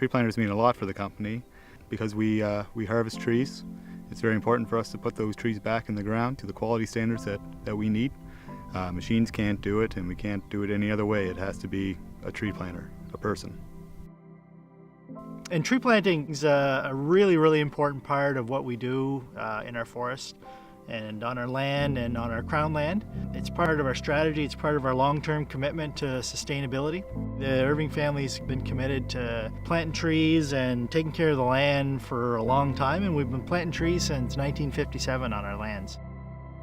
Tree planters mean a lot for the company because we harvest trees. It's very important for us to put those trees back in the ground to the quality standards that we need. Machines can't do it, and we can't do it any other way. It has to be a tree planter, a person. And tree planting is a really, really important part of what we do in our forest and on our land and on our crown land. It's part of our strategy. It's part of our long-term commitment to sustainability. The Irving family's been committed to planting trees and taking care of the land for a long time, and we've been planting trees since 1957 on our lands.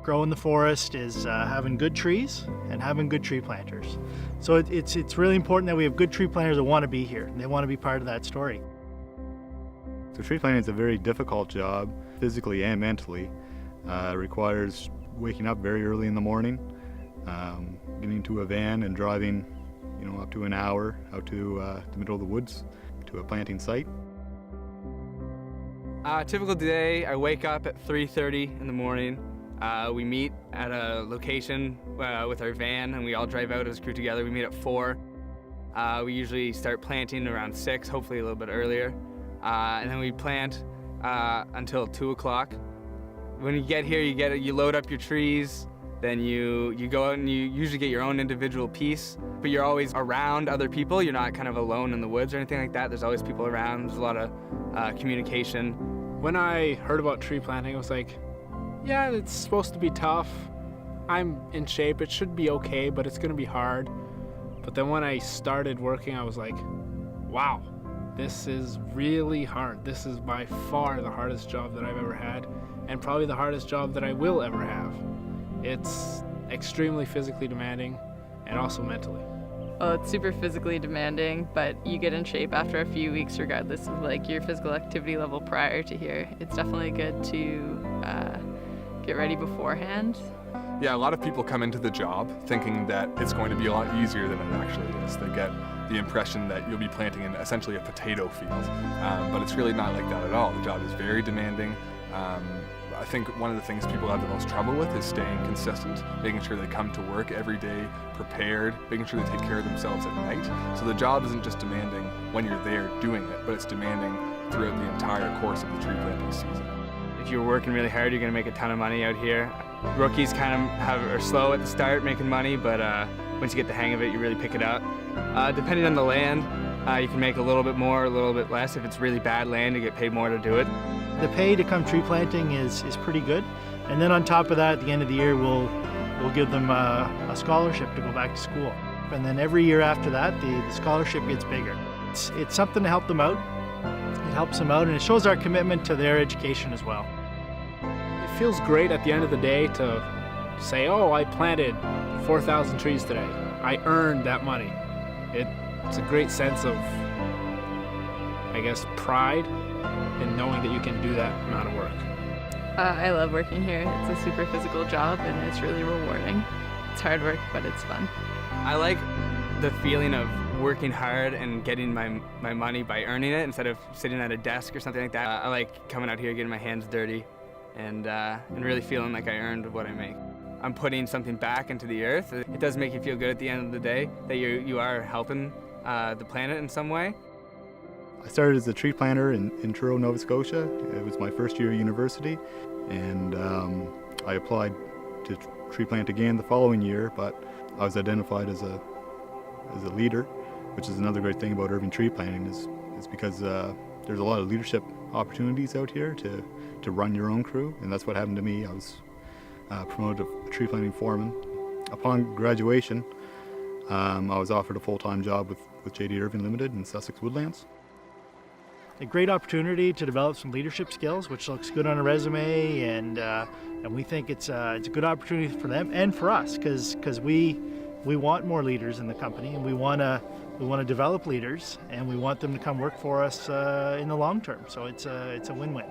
Growing the forest is having good trees and having good tree planters. So it's really important that we have good tree planters that want to be here, and they want to be part of that story. So tree planting is a very difficult job, physically and mentally. It requires waking up very early in the morning, getting into a van and driving, up to an hour out to the middle of the woods to a planting site. Typical day, I wake up at 3:30 in the morning. We meet at a location with our van, and we all drive out as a crew together. We meet at 4. We usually start planting around 6, hopefully a little bit earlier. And then we plant until 2 o'clock. When you get here, you load up your trees, then you go out and you usually get your own individual piece, but you're always around other people. You're not kind of alone in the woods or anything like that. There's always people around. There's a lot of communication. When I heard about tree planting, I was like, yeah, it's supposed to be tough. I'm in shape. It should be okay, but it's going to be hard. But then when I started working, I was like, wow, this is really hard. This is by far the hardest job that I've ever had, and probably the hardest job that I will ever have. It's extremely physically demanding and also mentally. Well, it's super physically demanding, but you get in shape after a few weeks regardless of your physical activity level prior to here. It's definitely good to get ready beforehand. Yeah, a lot of people come into the job thinking that it's going to be a lot easier than it actually is. They get the impression that you'll be planting in essentially a potato field, but it's really not like that at all. The job is very demanding. I think one of the things people have the most trouble with is staying consistent, making sure they come to work every day prepared, making sure they take care of themselves at night. So the job isn't just demanding when you're there doing it, but it's demanding throughout the entire course of the tree planting season. If you're working really hard, you're going to make a ton of money out here. Rookies kind of are slow at the start making money, but once you get the hang of it, you really pick it up. Depending on the land, you can make a little bit more, a little bit less. If it's really bad land, you get paid more to do it. The pay to come tree planting is pretty good, and then on top of that, at the end of the year, we'll give them a scholarship to go back to school. And then every year after that, the scholarship gets bigger. It's something to help them out. It helps them out, and it shows our commitment to their education as well. It feels great at the end of the day to say, oh, I planted 4,000 trees today. I earned that money. It's a great sense of, I guess, pride in knowing that you can do that amount of work. I love working here. It's a super physical job, and it's really rewarding. It's hard work, but it's fun. I like the feeling of working hard and getting my money by earning it instead of sitting at a desk or something like that. I like coming out here, getting my hands dirty, and really feeling like I earned what I make. I'm putting something back into the earth. It does make you feel good at the end of the day that you are helping the planet in some way. I started as a tree planter in Truro, Nova Scotia. It was my first year at university, and I applied to tree plant again the following year, but I was identified as a leader, which is another great thing about Irving tree planting is because there's a lot of leadership opportunities out here to run your own crew, and that's what happened to me. I was promoted to tree planting foreman. Upon graduation, I was offered a full-time job with J.D. Irving Limited in Sussex Woodlands. A great opportunity to develop some leadership skills, which looks good on a resume, and we think it's a good opportunity for them and for us, because we want more leaders in the company, and we want to develop leaders, and we want them to come work for us in the long term. So it's a win-win.